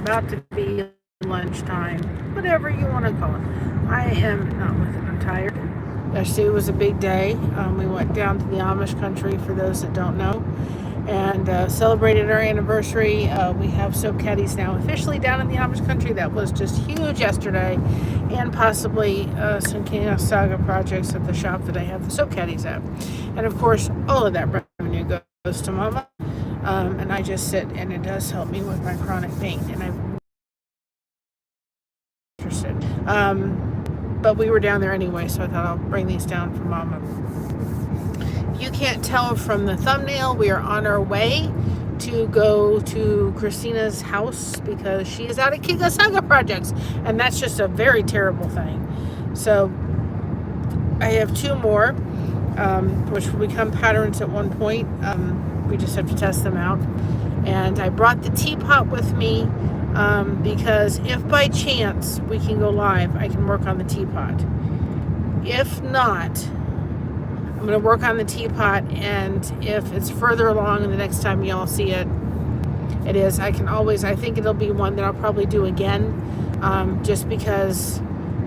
about to be lunchtime, whatever you want to call it. I am not with it. I'm tired. Yesterday was a big day. We went down to the Amish country, for those that don't know, and celebrated our anniversary. We have soap caddies now officially down in the Amish country. That was just huge yesterday, and possibly some Kinusaiga projects at the shop that I have the soap caddies at. And of course, all of that revenue goes to Mama. And I just sit, and it does help me with my chronic pain, and I'm interested. But we were down there anyway, so I thought I'll bring these down for Mama. If you can't tell from the thumbnail, we are on our way to go to Christina's house because she is out at Kinusaiga projects, and that's just a very terrible thing. So I have two more, which will become patterns at one point. We just have to test them out. And I brought the teapot with me because if by chance we can go live, I can work on the teapot. If not, I'm going to work on the teapot, and if it's further along and the next time y'all see it, it is, I think it'll be one that I'll probably do again, just because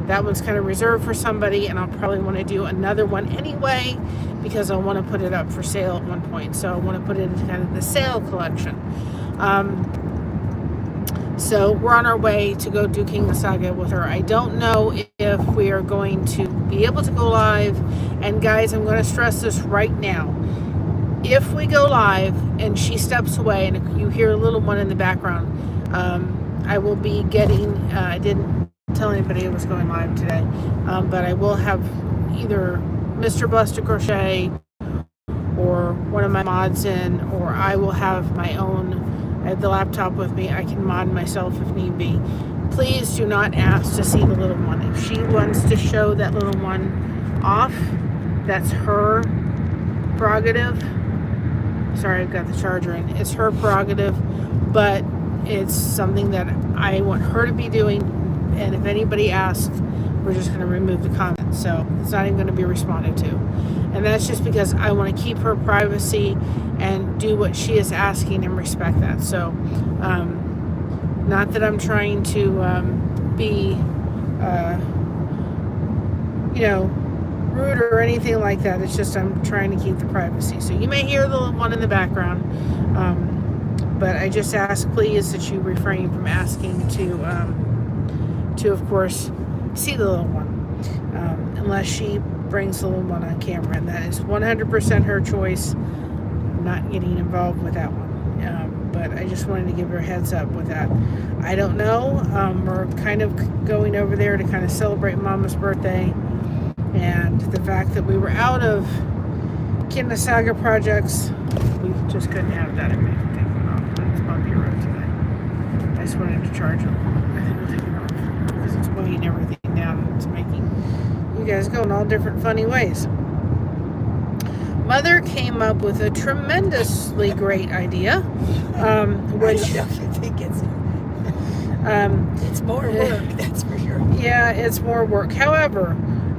that one's kind of reserved for somebody, and I'll probably want to do another one anyway, because I want to put it up for sale at one point. So I want to put it in kind of the sale collection. So we're on our way to go do Kinusaiga with her. I don't know if we are going to be able to go live. And guys, I'm going to stress this right now. If we go live and she steps away and you hear a little one in the background, I will be getting, I didn't tell anybody it was going live today, but I will have either Mr. Buster Crochet or one of my mods in, or I will have my own. I have the laptop with me. I can mod myself if need be. Please do not ask to see the little one. If she wants to show that little one off, that's her prerogative. Sorry, I've got the charger in. It's her prerogative, but it's something that I want her to be doing. And if anybody asks, we're just going to remove the comment. So it's not even going to be responded to. And that's just because I want to keep her privacy and do what she is asking and respect that. So, not that I'm trying to be, rude or anything like that. It's just I'm trying to keep the privacy. So you may hear the little one in the background, but I just ask, please, that you refrain from asking to of course, see the little one, unless she brings the little one on camera, and that is 100% her choice. I'm not getting involved with that one, but I just wanted to give her a heads up with that. I don't know, we're kind of going over there to kind of celebrate Mama's birthday, and the fact that we were out of Kinusaiga projects, we just couldn't have that. I'm going to take it off. It's bumpy road today. I just wanted to charge it. I think we'll take it off because it's weighing everything down, and it's making you guys go in all different funny ways. Mother came up with a tremendously great idea, which I think it's more work, that's for sure. Yeah, it's more work. However,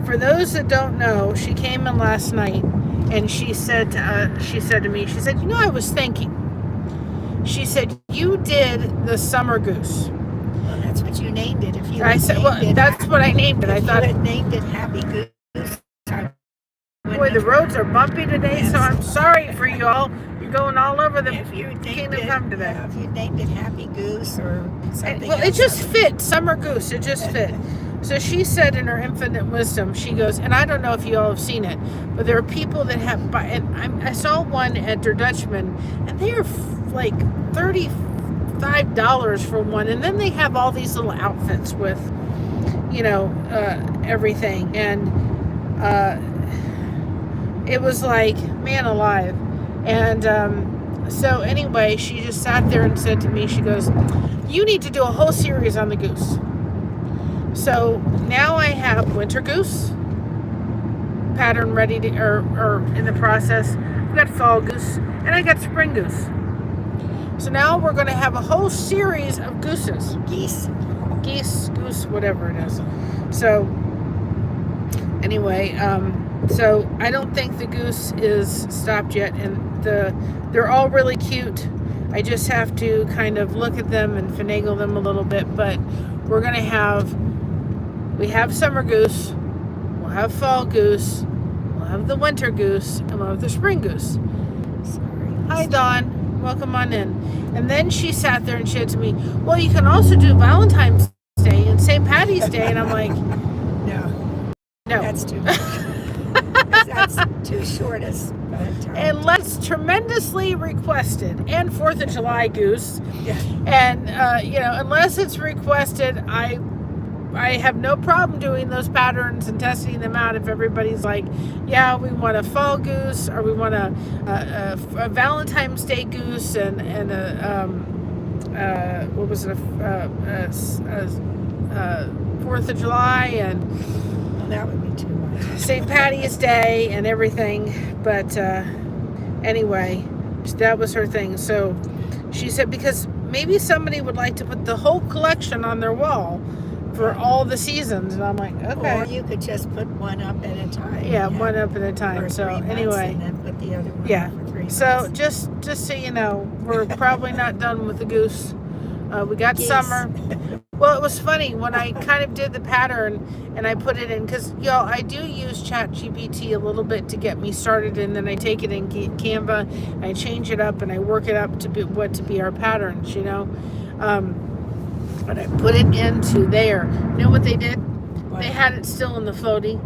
for those that don't know, she came in last night and she said to me, she said, I was thinking. She said, you did the summer goose. Well, that's what you named it. If you I said, well, that's what I named it. I thought you had named it Happy Goose. Boy, the roads are bumpy today, so I'm sorry for you all. You're going all over the Kingdom Come today. If you named it Happy Goose or something well, else. it just fit. Summer goose. It just fit. So she said in her infinite wisdom, she goes, and I don't know if you all have seen it, but there are people that have, and I saw one at Der Dutchman, and they are like $35 for one, and then they have all these little outfits with, everything, and it was like, man alive. And so anyway, she just sat there and said to me, she goes, you need to do a whole series on the goose. So now I have winter goose pattern ready to, or in the process. I've got fall goose and I got spring goose. So now we're going to have a whole series of gooses. Geese, goose, whatever it is. So anyway, so I don't think the goose is stopped yet, and they're all really cute. I just have to kind of look at them and finagle them a little bit. But we're going to we have summer goose, we'll have fall goose, we'll have the winter goose, and we'll have the spring goose. Sorry. Hi, Dawn. Welcome on in. And then she sat there and she said to me, well, you can also do Valentine's Day and St. Patty's Day. And I'm like, No, no. that's too much. That's too short a time. Unless tremendously requested. And 4th of July goose. Yeah. And, unless it's requested, I have no problem doing those patterns and testing them out if everybody's like, yeah, we want a fall goose, or we want a Valentine's Day goose, and what was it, 4th of July, and Well, that would be too much. St. Patty's Day and everything. But anyway, that was her thing. So she said, because maybe somebody would like to put the whole collection on their wall for all the seasons. And I'm like, okay. Or you could just put one up at a time. Yeah, one up at a time. For So 3 months, anyway, and then put the other one yeah. up for 3 months. So just so you know, we're probably not done with the goose. We got Geese. summer. Well, it was funny when I kind of did the pattern and I put it in, because y'all, I do use ChatGPT a little bit to get me started, and then I take it in Canva, and I change it up and I work it up to be our patterns, But I put it into there. You know what they did? What? They had it still in the floaty.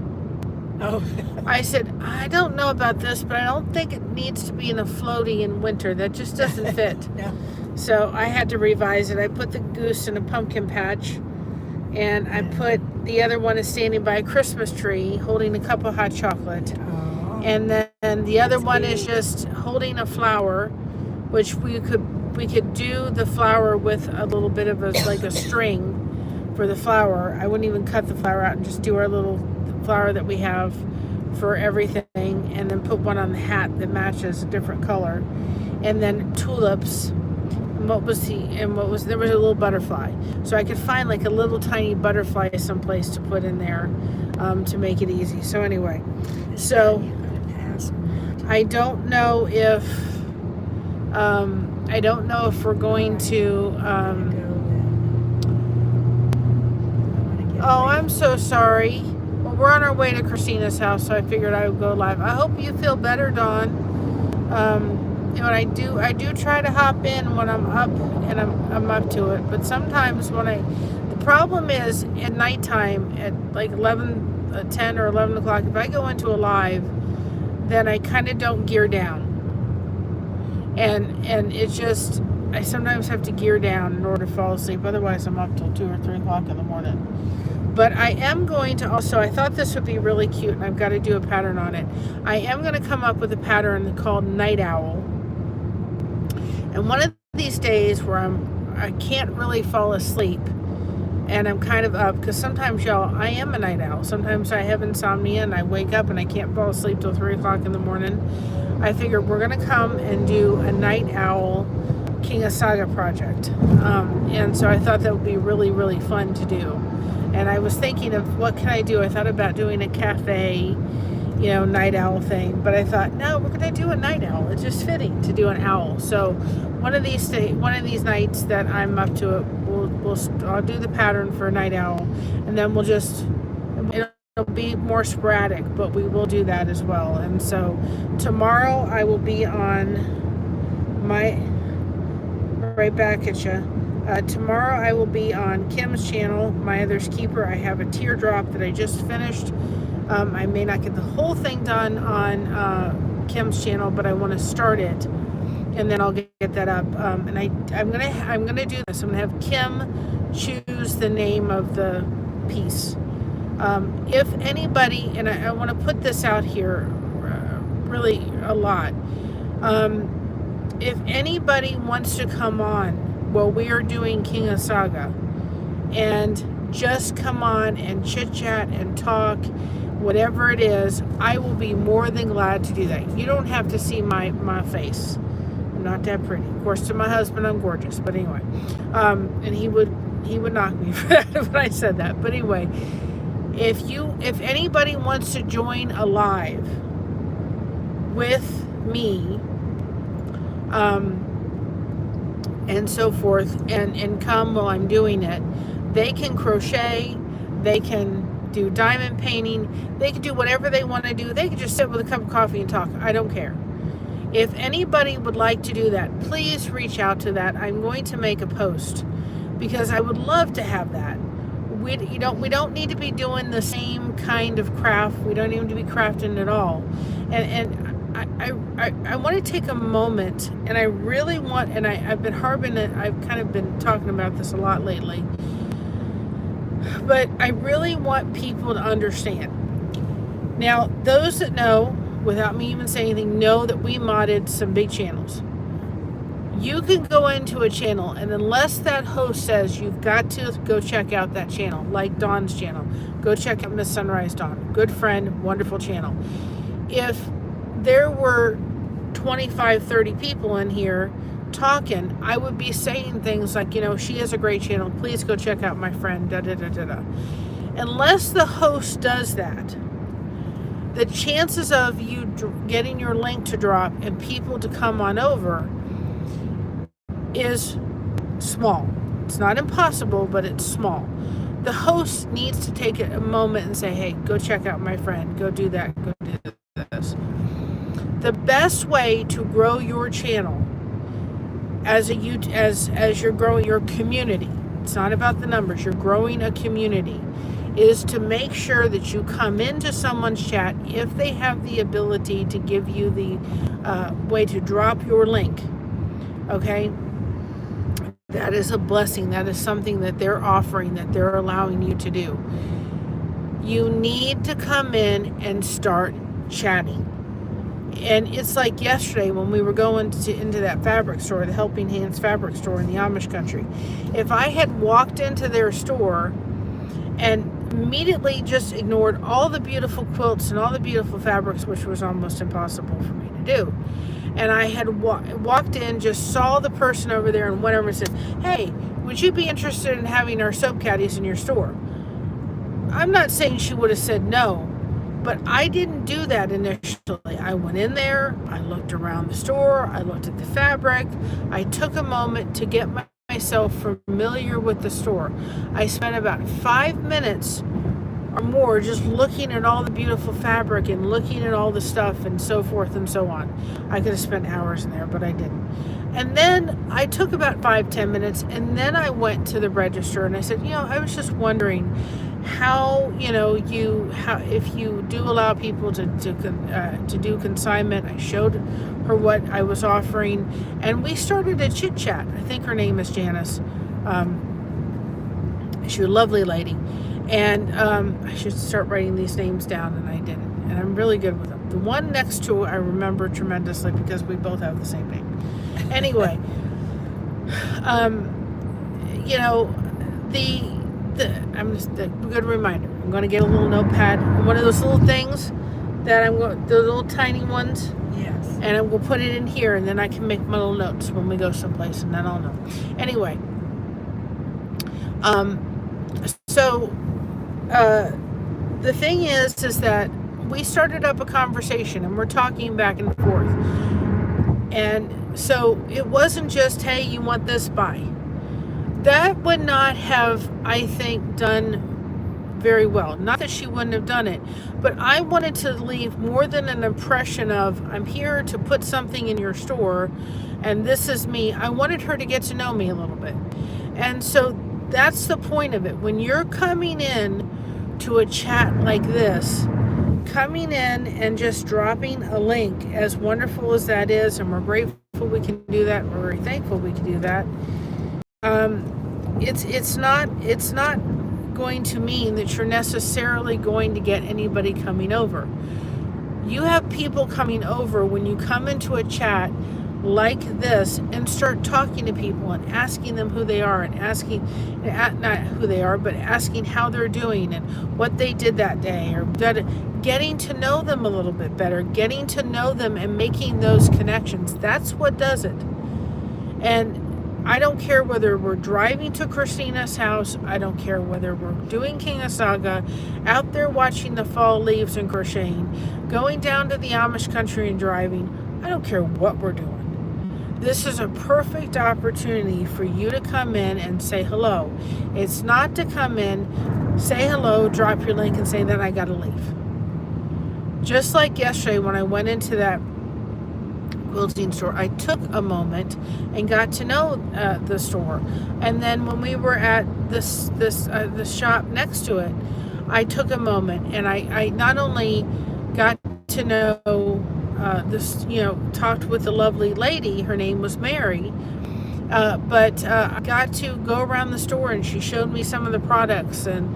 Oh. I said, I don't know about this, but I don't think it needs to be in a floaty in winter. That just doesn't fit. No. So I had to revise it. I put the goose in a pumpkin patch, and I put the other one is standing by a Christmas tree holding a cup of hot chocolate. Oh. And then the other That's one cute. is just holding a flower, which we could do the flower with a little bit of like a string for the flower. I wouldn't even cut the flower out and just do our little flower that we have for everything, and then put one on the hat that matches a different color. And then tulips. There was a little butterfly. So I could find like a little tiny butterfly someplace to put in there to make it easy. So anyway, so I don't know if we're going to oh, I'm so sorry. Well, we're on our way to Christina's house, so I figured I would go live. I hope you feel better, Dawn. I do try to hop in when I'm up and I'm up to it, but sometimes the problem is at nighttime at like 10 or 11 o'clock, if I go into a live, then I kind of don't gear down. And it's just, I sometimes have to gear down in order to fall asleep. Otherwise, I'm up till 2 or 3 o'clock in the morning. But I am going to also, I thought this would be really cute, and I've got to do a pattern on it. I am going to come up with a pattern called Night Owl. And one of these days where I can't really fall asleep, and I'm kind of up, because sometimes, y'all, I am a night owl. Sometimes I have insomnia, and I wake up and I can't fall asleep till 3 o'clock in the morning. I figured we're going to come and do a Night Owl Kinusaiga project. And so I thought that would be really, really fun to do. And I was thinking of what can I do. I thought about doing a cafe, night owl thing. But I thought, no, we're going to do a night owl. It's just fitting to do an owl. So one of these nights that I'm up to it, I'll do the pattern for a night owl. And then it'll be more sporadic, but we will do that as well. And so tomorrow I will be on right back at you. Tomorrow I will be on Kim's channel, My Other's Keeper. I have a teardrop that I just finished. I may not get the whole thing done on Kim's channel, but I want to start it, and then I'll get that up. And I'm gonna do this. I'm gonna have Kim choose the name of the piece. If anybody, and I want to put this out here really a lot. If anybody wants to come on while we are doing Kinusaiga and just come on and chit chat and talk, whatever it is, I will be more than glad to do that. You don't have to see my face. I'm not that pretty. Of course, to my husband, I'm gorgeous. But anyway, and he would knock me for that if I said that. But anyway, if anybody wants to join a live with me, and so forth, and come while I'm doing it. They can crochet, they can do diamond painting, they can do whatever they want to do. They can just sit with a cup of coffee and talk. I don't care. If anybody would like to do that, please reach out to that. I'm going to make a post because I would love to have that. We don't need to be doing the same kind of craft. We don't even need to be crafting at all. And I want to take a moment, and I really want, and I've been harping it, I've kind of been talking about this a lot lately, but I really want people to understand. Now, those that know, without me even saying anything, know that we modded some big channels. You can go into a channel, and unless that host says you've got to go check out that channel, like Dawn's channel, go check out Miss Sunrise Dawn, good friend, wonderful channel. If there were 25, 30 people in here talking, I would be saying things like, she has a great channel, please go check out my friend, da da da da da. Unless the host does that, the chances of you getting your link to drop and people to come on over is small. It's not impossible, but it's small. The host needs to take a moment and say, hey, go check out my friend, go do that, go do this. The best way to grow your channel as you're growing your community, it's not about the numbers, you're growing a community, is to make sure that you come into someone's chat if they have the ability to give you the way to drop your link. Okay? That is a blessing. That is something that they're offering, that they're allowing you to do. You need to come in and start chatting. And it's like yesterday when we were going into that fabric store, the Helping Hands fabric store in the Amish country. If I had walked into their store and immediately just ignored all the beautiful quilts and all the beautiful fabrics, which was almost impossible for me to do, and I had walked in, just saw the person over there and went over and said, hey, would you be interested in having our soap caddies in your store? I'm not saying she would have said no, but I didn't do that initially. I went in there, I looked around the store, I looked at the fabric, I took a moment to get myself familiar with the store. I spent about 5 minutes or more just looking at all the beautiful fabric and looking at all the stuff and so forth and so on. I could have spent hours in there, but I didn't. And then I took about 5-10 minutes, and then I went to the register and I said, I was just wondering how, if you do allow people to do consignment. I showed her what I was offering, and we started a chit chat. I think her name is Janice. She's a lovely lady. And I should start writing these names down, and I didn't. And I'm really good with them. The one next to I remember tremendously because we both have the same name. Anyway, the good reminder. I'm going to get a little notepad, one of those little things that the little tiny ones. Yes. And I will put it in here, and then I can make my little notes when we go someplace, and then I'll know. Anyway, the thing is that we started up a conversation, and we're talking back and forth. And so it wasn't just, hey, you want this, buy. That would not have, I think, done very well. Not that she wouldn't have done it, but I wanted to leave more than an impression of, I'm here to put something in your store, and this is me. I wanted her to get to know me a little bit. And so that's the point of it. When you're coming in to a chat like this, coming in and just dropping a link, as wonderful as that is, and we're grateful we can do that, we're very thankful we can do that, it's not going to mean that you're necessarily going to get anybody coming over. You have people coming over when you come into a chat like this and start talking to people and asking them who they are, and asking, not who they are, but asking how they're doing and what they did that day, or getting to know them a little bit better, getting to know them and making those connections. That's what does it. And I don't care whether we're driving to Christina's house, I don't care whether we're doing Kinusaiga, out there watching the fall leaves and crocheting, going down to the Amish country and driving. I don't care what we're doing. this is a perfect opportunity for you to come in and say hello. It's not to come in, say hello, drop your link, and say, then I gotta leave. Just like yesterday when I went into that quilting store, I took a moment and got to know the store. And then when we were at the shop next to it, I took a moment and I not only got to know talked with the lovely lady, her name was Mary, but I got to go around the store and she showed me some of the products, and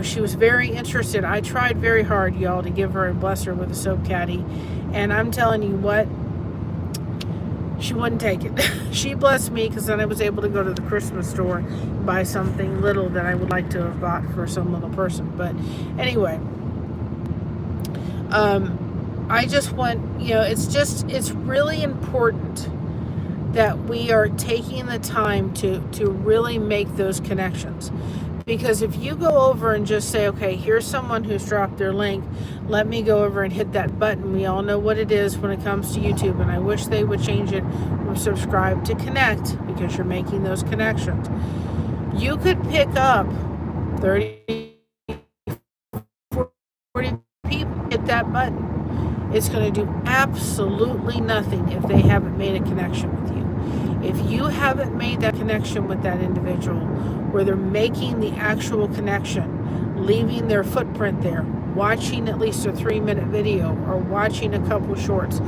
she was very interested. I tried very hard, y'all, to give her and bless her with a soap caddy, and I'm telling you what, she wouldn't take it. She blessed me, because then I was able to go to the Christmas store and buy something little that I would like to have bought for some little person. But anyway, I just want, it's really important that we are taking the time to really make those connections. Because if you go over and just say, okay, here's someone who's dropped their link, let me go over and hit that button. We all know what it is when it comes to YouTube, and I wish they would change it from subscribe to connect, because you're making those connections. You could pick up 30, 40 people, hit that button. It's going to do absolutely nothing if they haven't made a connection with you. If you haven't made that connection with that individual, where they're making the actual connection, leaving their footprint there, watching at least a 3-minute video or watching a couple shorts,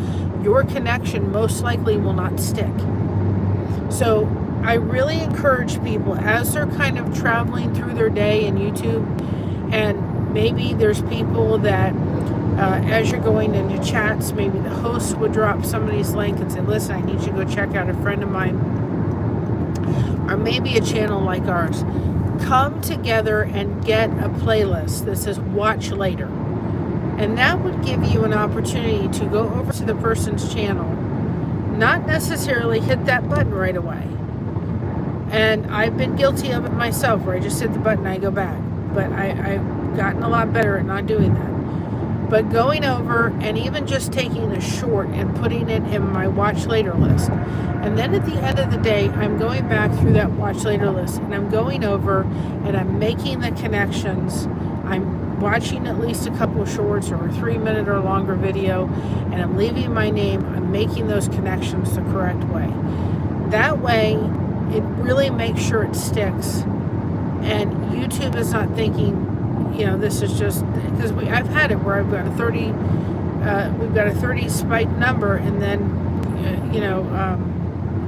your connection most likely will not stick. So I really encourage people, as they're kind of traveling through their day in YouTube, and maybe there's people that as you're going into chats, maybe the host would drop somebody's link and say, listen, I need you to go check out a friend of mine, or maybe a channel like ours. Come together and get a playlist that says watch later. And that would give you an opportunity to go over to the person's channel, not necessarily hit that button right away. And I've been guilty of it myself, where I just hit the button and I go back. But I've gotten a lot better at not doing that. But going over and even just taking a short and putting it in my watch later list. And then at the end of the day, I'm going back through that watch later list, and I'm going over and I'm making the connections. I'm watching at least a couple of shorts or a 3-minute or longer video, and I'm leaving my name. I'm making those connections the correct way. That way, it really makes sure it sticks. And YouTube is not thinking, this is just, because I've had it where I've got a 30, we've got a 30 spike number, and then,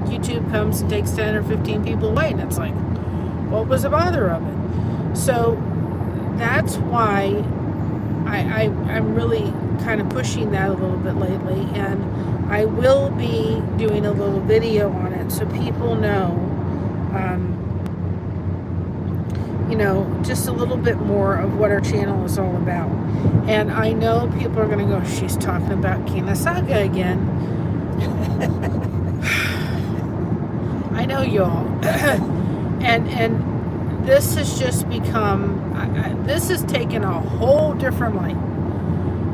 YouTube comes and takes 10 or 15 people away, and it's like, what was the bother of it? So that's why I'm really kind of pushing that a little bit lately, and I will be doing a little video on it so people know, just a little bit more of what our channel is all about. And I know people are going to go, she's talking about Kinusaiga again. I know y'all. and this has just become, this has taken a whole different light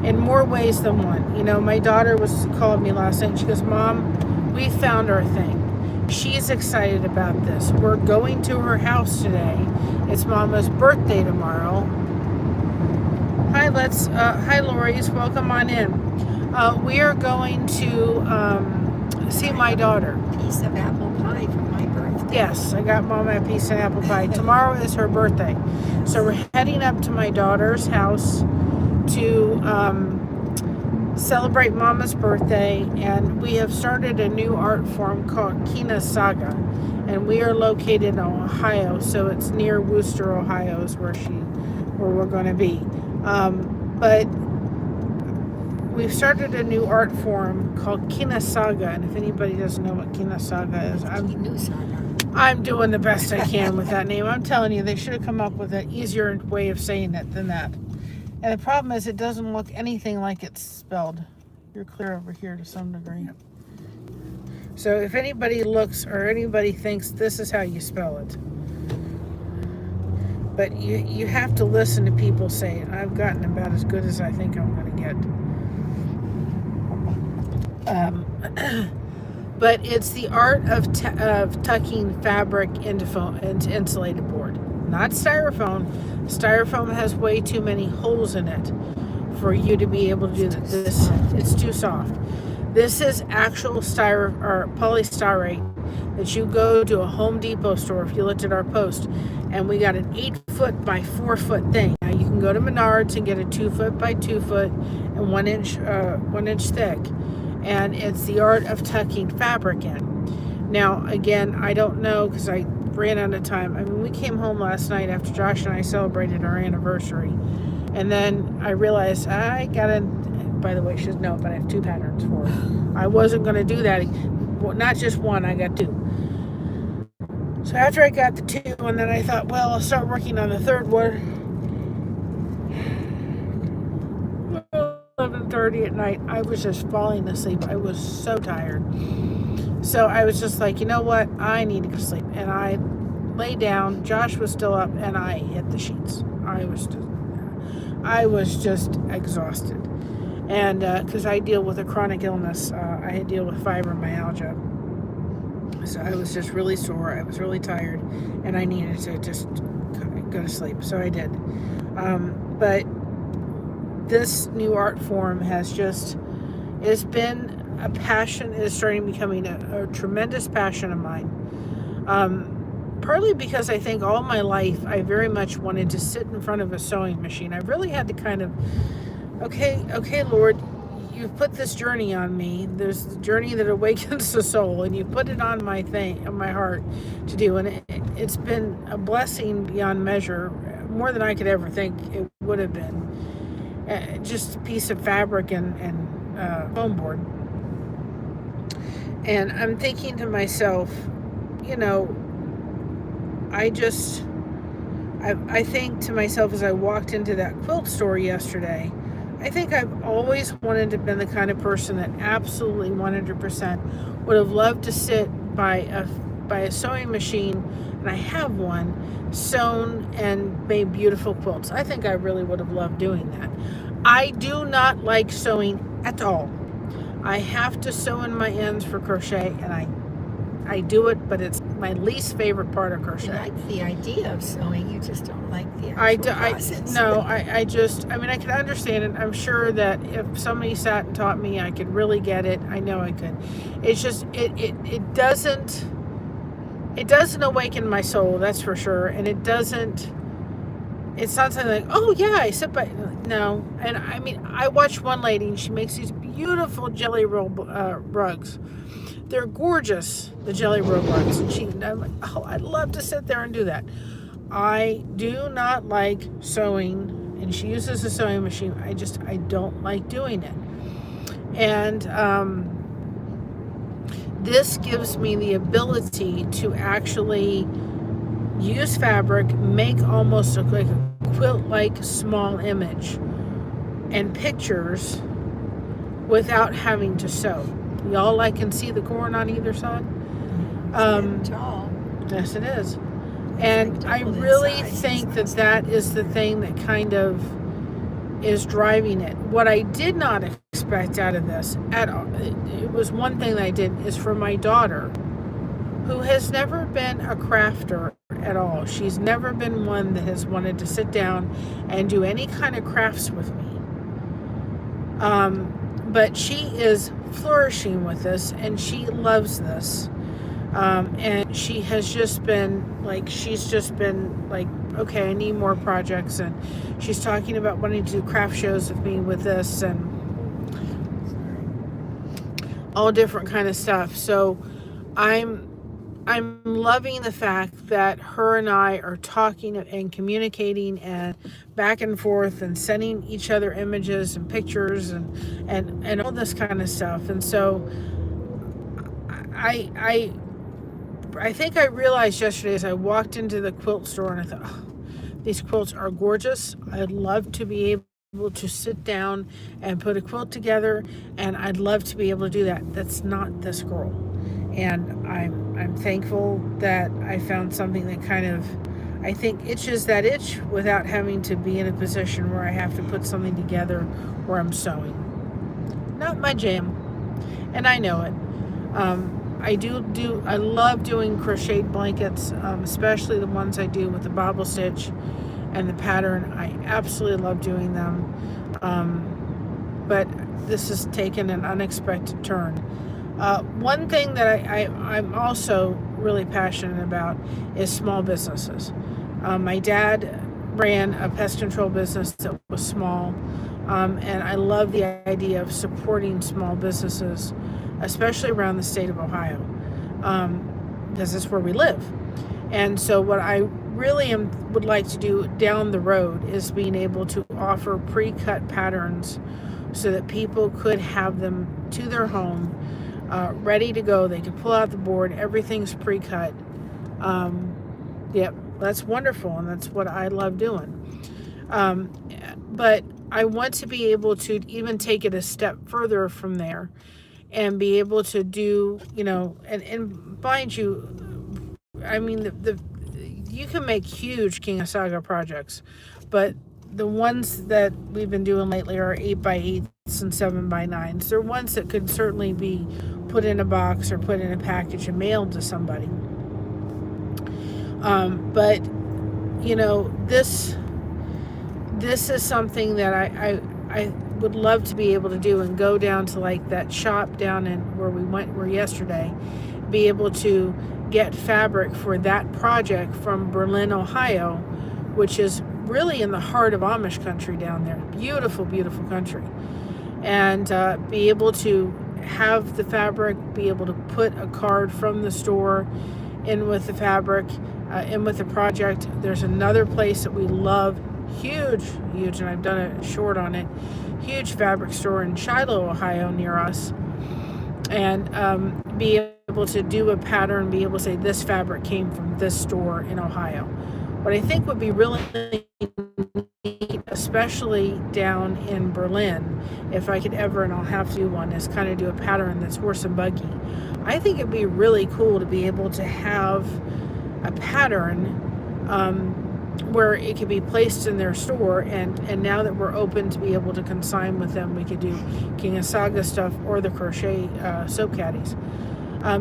in more ways than one. My daughter called me last night and she goes, Mom, we found our thing. She's excited about this. We're going to her house today. It's Mama's birthday tomorrow. Hi Lori's, welcome on in. We are going to see my daughter. Piece of apple pie for my birthday. Yes, I got Mama a piece of apple pie. Tomorrow is her birthday. So we're heading up to my daughter's house to celebrate Mama's birthday, and we have started a new art form called Kinusaiga, and we are located in Ohio, so it's near Wooster, Ohio is where we're going to be. But we've started a new art form called Kinusaiga, and if anybody doesn't know what Kinusaiga is, I'm doing the best I can with that name. I'm telling you, they should have come up with an easier way of saying it than that. And the problem is it doesn't look anything like it's spelled. You're clear over here to some degree. So if anybody looks or anybody thinks this is how you spell it. But you have to listen to people say it. I've gotten about as good as I think I'm going to get. but it's the art of tucking fabric into insulated board, not styrofoam. Styrofoam has way too many holes in it for you to be able to do this. It's too soft. This is actual polystyrene that you go to a Home Depot store. If you looked at our post, and we got an 8-foot by 4-foot thing. Now you can go to Menards and get a 2-foot by 2-foot and 1 inch thick, and it's the art of tucking fabric in. Now again, I don't know because I ran out of time. I mean, we came home last night after Josh and I celebrated our anniversary, and then I realized I gotta. By the way, she doesn't know, but I have 2 patterns for her. I wasn't going to do that. Well, not just one, I got 2. So after I got the 2, and then I thought, well, I'll start working on the 3rd one. 11:30 at night, I was just falling asleep. I was so tired. So I was just like, you know what? I need to go to sleep. And I lay down. Josh was still up, and I hit the sheets. I was just exhausted. And because I deal with a chronic illness, I deal with fibromyalgia. So I was just really sore. I was really tired, and I needed to just go to sleep. So I did. But this new art form it's been a passion. It's starting becoming a tremendous passion of mine. Partly because I think all my life I very much wanted to sit in front of a sewing machine. I really had to kind of, okay, Lord, you've put this journey on me. There's the journey that awakens the soul, and you put it on my heart to do. And it's been a blessing beyond measure, more than I could ever think it would have been. Just a piece of fabric and foam board. And I'm thinking to myself, you know, I think to myself as I walked into that quilt store yesterday, I think I've always wanted to have been the kind of person that absolutely 100% would have loved to sit by a sewing machine, and I have one, sewn and made beautiful quilts. I think I really would have loved doing that. I do not like sewing at all. I have to sew in my ends for crochet, and I do it, but it's my least favorite part of crochet. You like the idea of sewing, you just don't like the actual process. I can understand it. I'm sure that if somebody sat and taught me, I could really get it. I know I could. It's just, it doesn't awaken my soul, that's for sure. And it's not something like, oh yeah, I sit by, no. And I mean, I watched one lady, and she makes these beautiful jelly roll rugs. They're gorgeous, the jelly roll rugs. And I'm like, oh, I'd love to sit there and do that. I do not like sewing, and she uses a sewing machine. I don't like doing it. And this gives me the ability to actually use fabric, make almost like a quilt-like small image and pictures without having to sew. Y'all can see the corn on either side? Tall. Yes, it is. And I really think that is the thing that kind of is driving it. What I did not expect out of this at all, it was one thing that I did, is for my daughter, who has never been a crafter at all. She's never been one that has wanted to sit down and do any kind of crafts with me. But she is flourishing with this, and she loves this. And she has just been like, okay, I need more projects. And she's talking about wanting to do craft shows with me with this and all different kind of stuff. So I'm loving the fact that her and I are talking and communicating and back and forth and sending each other images and pictures and all this kind of stuff. And so I think I realized yesterday as I walked into the quilt store, and I thought, oh, these quilts are gorgeous. I'd love to be able to sit down and put a quilt together, and I'd love to be able to do that. That's not this girl. And I'm thankful that I found something that kind of, I think, itches that itch without having to be in a position where I have to put something together where I'm sewing. Not my jam, and I know it. I love doing crocheted blankets, especially the ones I do with the bobble stitch and the pattern. I absolutely love doing them. But this has taken an unexpected turn. One thing that I'm also really passionate about is small businesses. My dad ran a pest control business that was small, and I love the idea of supporting small businesses, especially around the state of Ohio, because that's where we live. And so what I really would like to do down the road is being able to offer pre-cut patterns so that people could have them to their home, ready to go. They could pull out the board, everything's pre-cut. Yep, that's wonderful, and that's what I love doing. But I want to be able to even take it a step further from there and be able to do, and mind you, I mean, you can make huge Kinusaiga projects, but the ones that we've been doing lately are 8x8s and 7x9s. They're ones that could certainly be put in a box or put in a package and mailed to somebody. But this is something that I would love to be able to do, and go down to like that shop down in where we were yesterday, be able to get fabric for that project from Berlin, Ohio, which is really in the heart of Amish country down there. Beautiful, beautiful country. And be able to have the fabric, be able to put a card from the store in with the fabric, in with the project. There's another place that we love, huge, and I've done a short on it, huge fabric store in Shiloh, Ohio, near us. And be able to do a pattern, be able to say this fabric came from this store in Ohio. What I think would be really neat, especially down in Berlin, if I could ever, and I'll have to do one, is kind of do a pattern that's horse and buggy. I think it'd be really cool to be able to have a pattern where it could be placed in their store, and now that we're open to be able to consign with them, we could do Kinusaiga stuff or the crochet soap caddies.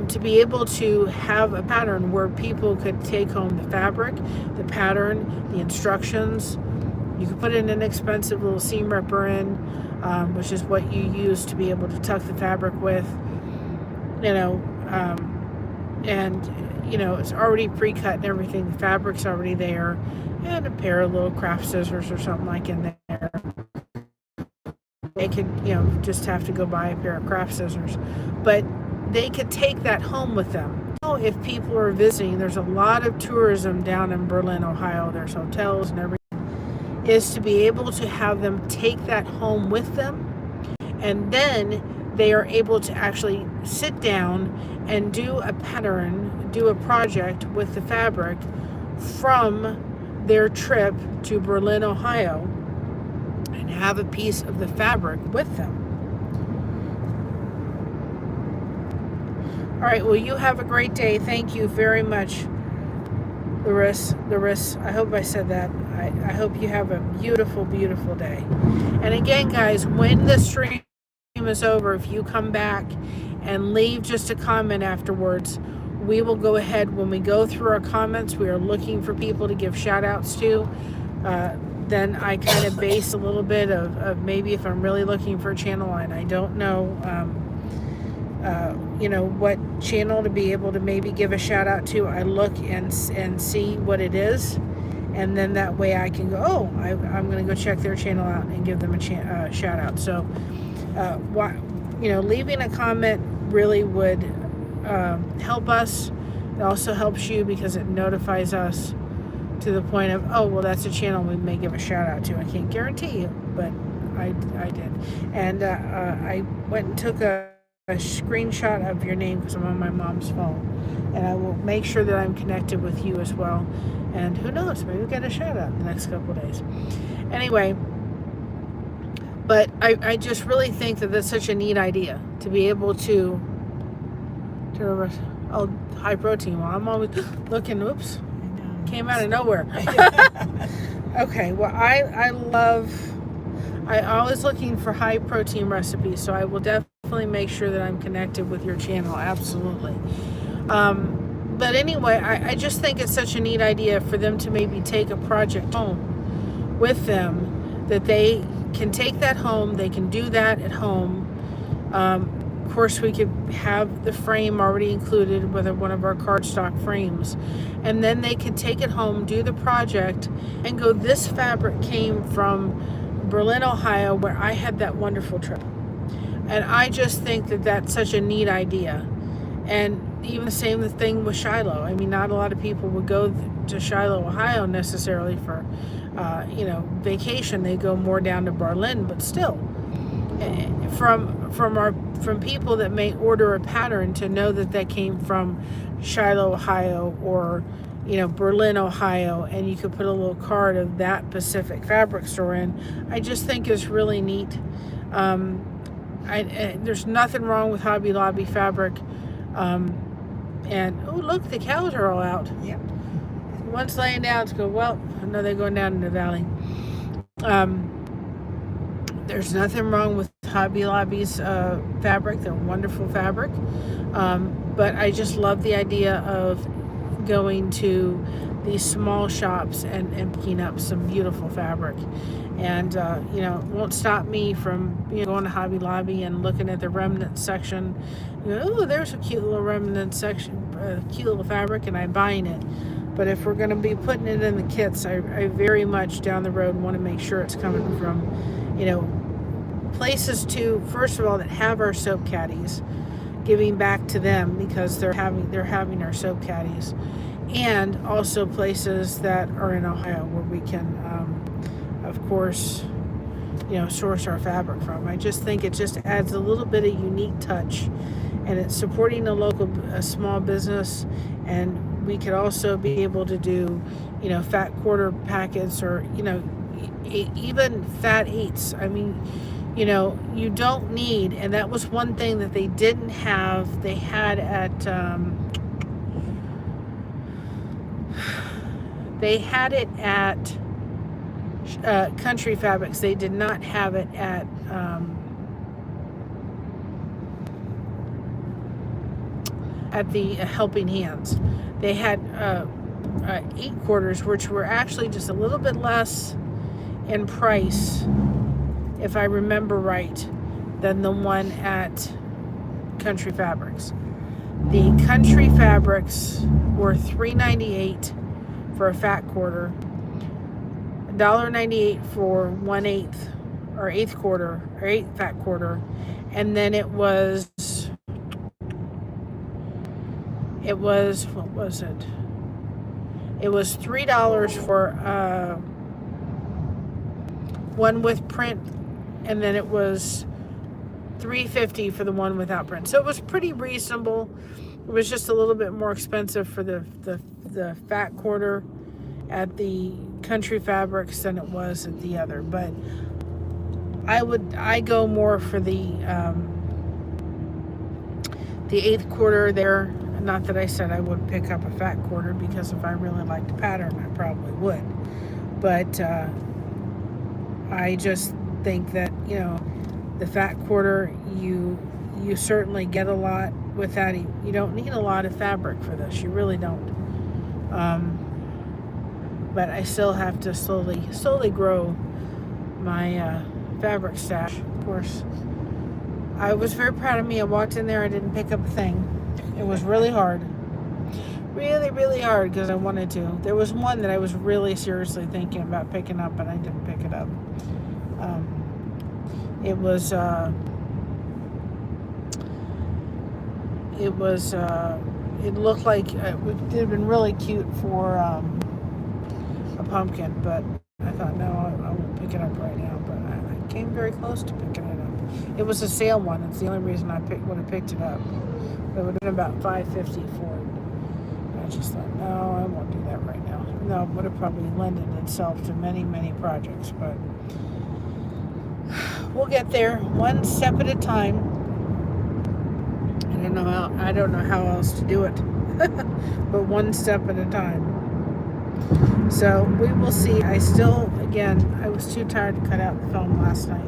To be able to have a pattern where people could take home the fabric, the pattern, the instructions. You could put an inexpensive little seam ripper in, which is what you use to be able to tuck the fabric with, it's already pre-cut and everything. The fabric's already there, and a pair of little craft scissors or something like in there. They could, just have to go buy a pair of craft scissors, but they could take that home with them. If people are visiting, there's a lot of tourism down in Berlin, Ohio. There's hotels and everything. Is to be able to have them take that home with them, and then they are able to actually sit down and do a pattern, do a project with the fabric from their trip to Berlin, Ohio, and have a piece of the fabric with them. All right, well, you have a great day. Thank you very much, Larissa. I hope I said that. I hope you have a beautiful, beautiful day. And again, guys, when the stream is over, if you come back and leave just a comment afterwards, we will go ahead. When we go through our comments, we are looking for people to give shout outs to. Then I kind of base a little bit of maybe if I'm really looking for a channel and I don't know what channel to be able to maybe give a shout out to, I look and see what it is, and then that way I can go, I'm going to go check their channel out and give them a shout out. So leaving a comment really would help us. It also helps you because it notifies us to the point of, that's a channel we may give a shout out to. I can't guarantee you, but I did. And I went and took a screenshot of your name because I'm on my mom's phone, and I will make sure that I'm connected with you as well, and who knows, maybe we'll get a shout out in the next couple of days. Anyway, but I just really think that that's such a neat idea to be able to high protein. Well, I'm always looking, oops, came out of nowhere. Okay, well, I always looking for high protein recipes, so I will definitely definitely make sure that I'm connected with your channel. Absolutely. But anyway, I just think it's such a neat idea for them to maybe take a project home with them, that they can take that home, they can do that at home. Of course, we could have the frame already included with one of our cardstock frames, and then they could take it home, do the project, and go, this fabric came from Berlin, Ohio, where I had that wonderful trip. And I just think that that's such a neat idea. And even the same thing with Shiloh. I mean, not a lot of people would go to Shiloh, Ohio necessarily for, vacation. They go more down to Berlin, but still, from people that may order a pattern, to know that came from Shiloh, Ohio, or Berlin, Ohio, and you could put a little card of that specific fabric store in, I just think is really neat. There's nothing wrong with Hobby Lobby fabric. And oh, look, the cows are all out. Yep. One's laying down to go, well, I know they're going down in the valley. There's nothing wrong with Hobby Lobby's fabric. They're wonderful fabric. But I just love the idea of going to these small shops and picking up some beautiful fabric. And, it won't stop me from going to Hobby Lobby and looking at the remnant section. Oh, there's a cute little remnant section, cute little fabric, and I'm buying it. But if we're going to be putting it in the kits, I very much down the road want to make sure it's coming from, places first of all, that have our soap caddies, giving back to them because they're having our soap caddies, and also places that are in Ohio where we can, of course, source our fabric from. I just think it just adds a little bit of unique touch, and it's supporting a small business. And we could also be able to do, fat quarter packets, or, even fat eighths. I mean, you don't need, and that was one thing that they didn't have. They had at, they had it at Country Fabrics. They did not have it at the Helping Hands. They had 8/4, which were actually just a little bit less in price, if I remember right, than the one at Country Fabrics. The Country Fabrics were $3.98 for a fat quarter, $1.98 for 1/8 or 1/8 quarter, or 8 fat quarter, and then it was what was it? It was $3 for one with print, and then it was $3.50 for the one without print. So it was pretty reasonable. It was just a little bit more expensive for the fat quarter at the Country Fabrics than it was at the other. But I go more for the 1/8 quarter there. Not that I said I would pick up a fat quarter, because if I really liked the pattern, I probably would. But I just think that, the fat quarter, you certainly get a lot with that. You don't need a lot of fabric for this. You really don't. But I still have to slowly grow my fabric stash. Of course, I was very proud of me. I walked in there, I didn't pick up a thing. It was really hard. Really, really hard, because I wanted to. There was one that I was really seriously thinking about picking up, and I didn't pick it up. It looked like it would have been really cute for a pumpkin, but I thought, no, I won't pick it up right now. But I came very close to picking it up. It was a sale one. It's the only reason I would have picked it up. It would have been about $5.50 for it. And I just thought, no, I won't do that right now. No, it would have probably lended itself to many, many projects, but we'll get there one step at a time. I don't know how else to do it, but one step at a time. So we will see. I was too tired to cut out the foam last night.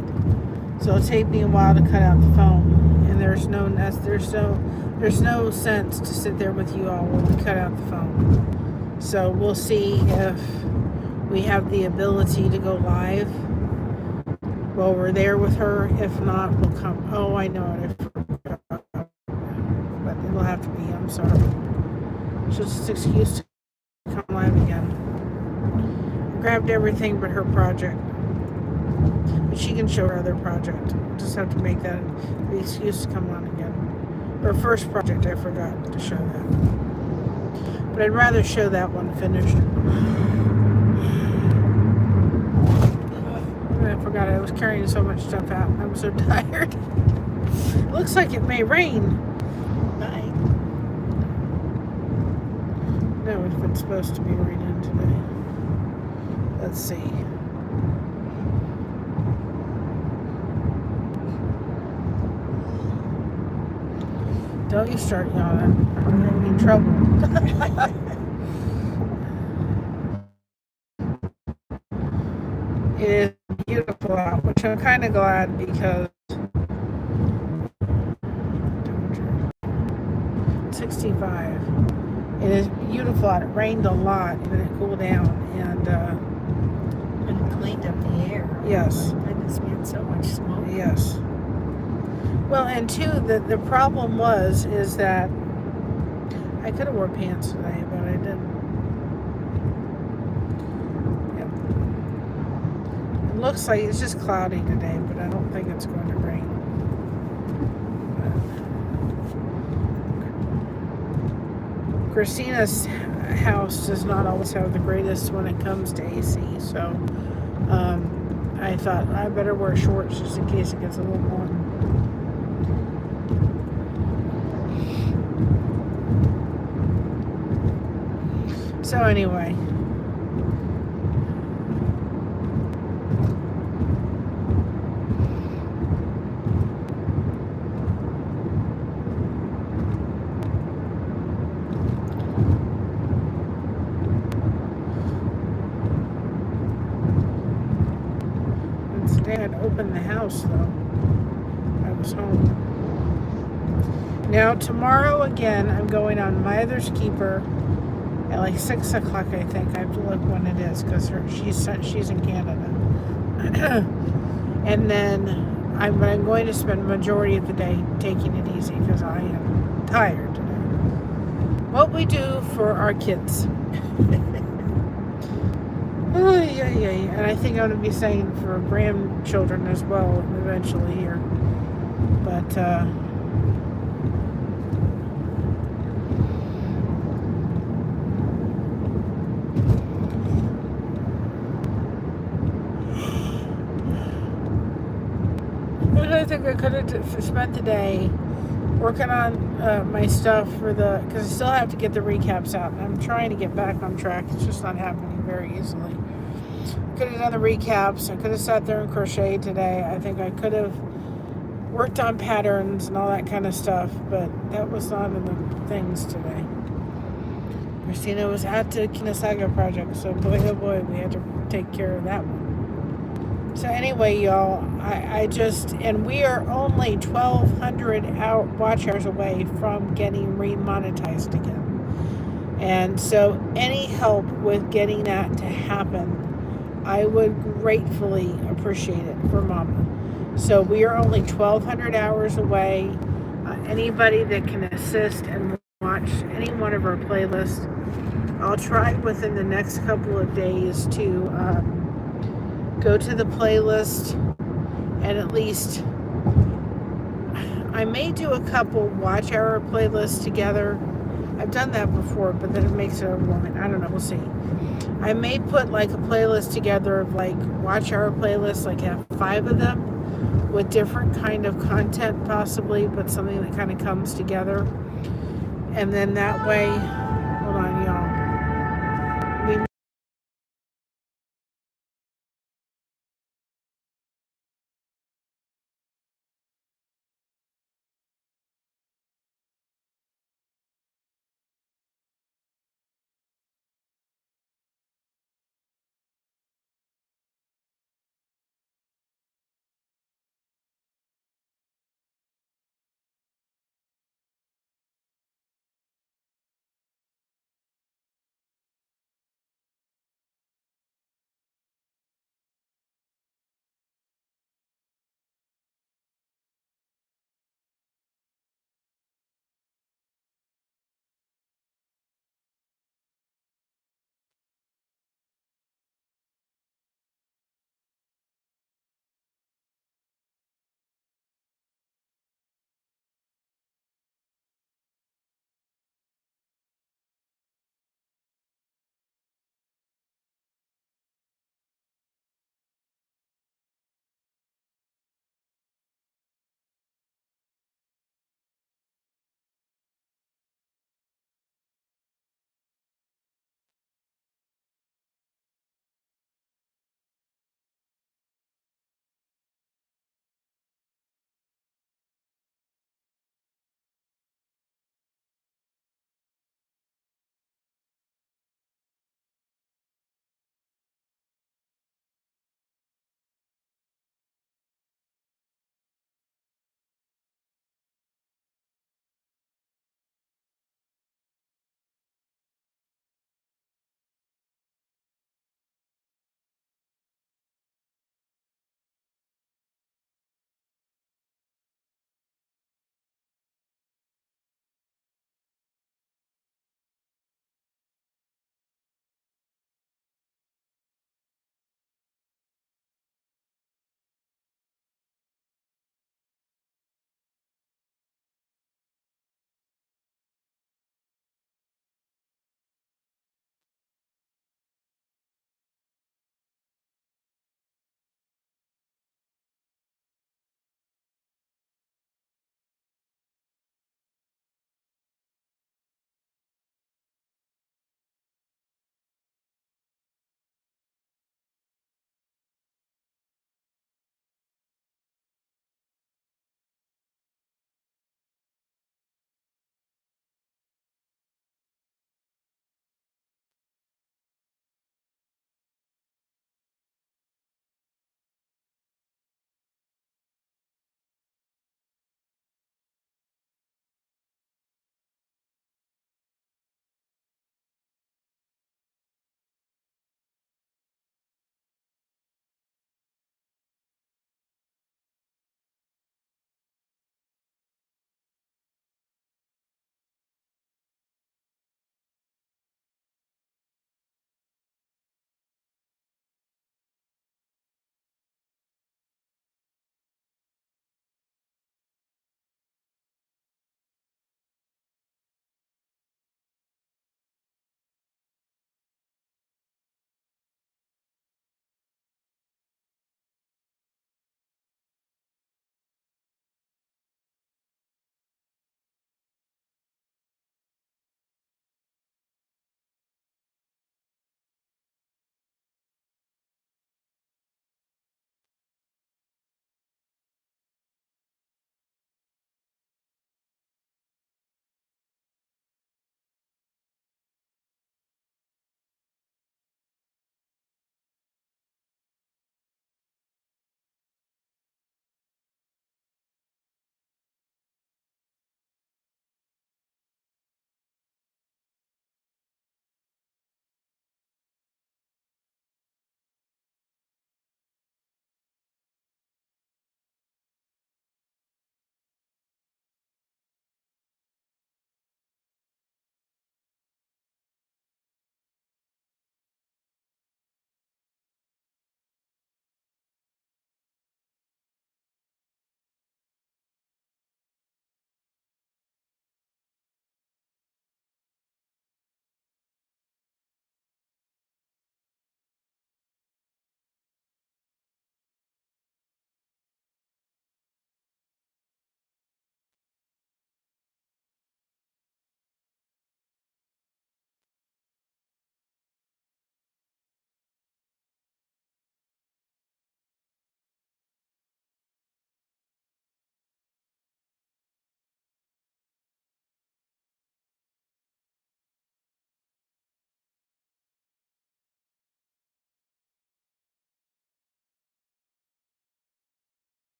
So it'll take me a while to cut out the foam, and there's no sense to sit there with you all when we cut out the phone. So we'll see if we have the ability to go live while we're there with her. If not, we'll come. Oh, I know it. I forgot. But it'll have to be. I'm sorry. It's just an excuse to come live again. I grabbed everything but her project. But she can show her other project. We'll just have to make that the excuse to come on again. Her first project, I forgot to show that. But I'd rather show that one finished. I forgot I was carrying so much stuff out. I'm so tired. It looks like it may rain. Bye. No, if it's supposed to be raining today. Let's see. Don't you start yawning. I'm going to be in trouble. It is beautiful out, which I'm kind of glad because 65. It is beautiful out. It rained a lot and then it cooled down, and And cleaned up the air. yes. Goodness, we had so much smoke. Yes. Well, and two, the problem is that I could have wore pants today, but I didn't. Yep. It looks like it's just cloudy today, but I don't think it's going to rain. Christina's house does not always have the greatest when it comes to AC, so I thought I better wear shorts just in case it gets a little warm. So anyway, and today I'd opened the house though. I was home. Now tomorrow again, I'm going on My Other's Keeper at like 6 o'clock, I think. I have to look when it is because she's in Canada. And then I'm going to spend the majority of the day taking it easy because I am tired today. What we do for our kids. Oh, yeah. And I think I'm going to be saying for grandchildren as well eventually here. But, I think I could have spent the day working on my stuff because I still have to get the recaps out. And I'm trying to get back on track. It's just not happening very easily. I could have done the recaps. I could have sat there and crocheted today. I think I could have worked on patterns and all that kind of stuff, but that was not in the things today. Christina was at the Kinusaiga project, so boy, oh boy, we had to take care of that one. So anyway, y'all, and we are only 1,200 watch hours away from getting remonetized again. And so any help with getting that to happen, I would gratefully appreciate it for Mama. So we are only 1,200 hours away. Anybody that can assist and watch any one of our playlists, I'll try within the next couple of days to go to the playlist and at least I may do a couple watch hour playlists together. I've done that before, but then it makes it overwhelming. I don't know, we'll see. I may put like a playlist together of like watch hour playlists, like have 5 of them with different kind of content possibly, but something that kind of comes together. And then that way, hold on y'all. We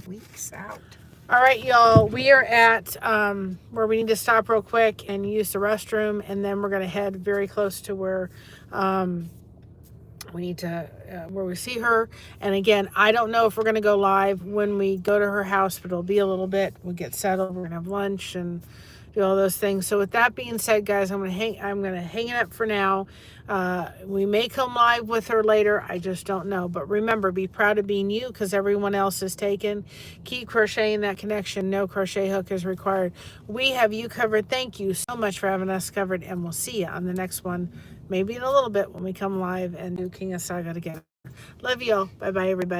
weeks out. All right, y'all. We are at where we need to stop real quick and use the restroom, and then we're going to head very close to where we need to where we see her. And again, I don't know if we're going to go live when we go to her house, but it'll be a little bit. We get settled. We're going to have lunch and do all those things. So with that being said, guys, I'm going to hang it up for now. We may come live with her later. I just don't know. But remember, be proud of being you, because everyone else is taken. Keep crocheting that connection. No crochet hook is required. We have you covered. Thank you so much for having us covered, and we'll see you on the next one, maybe in a little bit when we come live and do Kinusaiga together. Love y'all. Bye bye, everybody.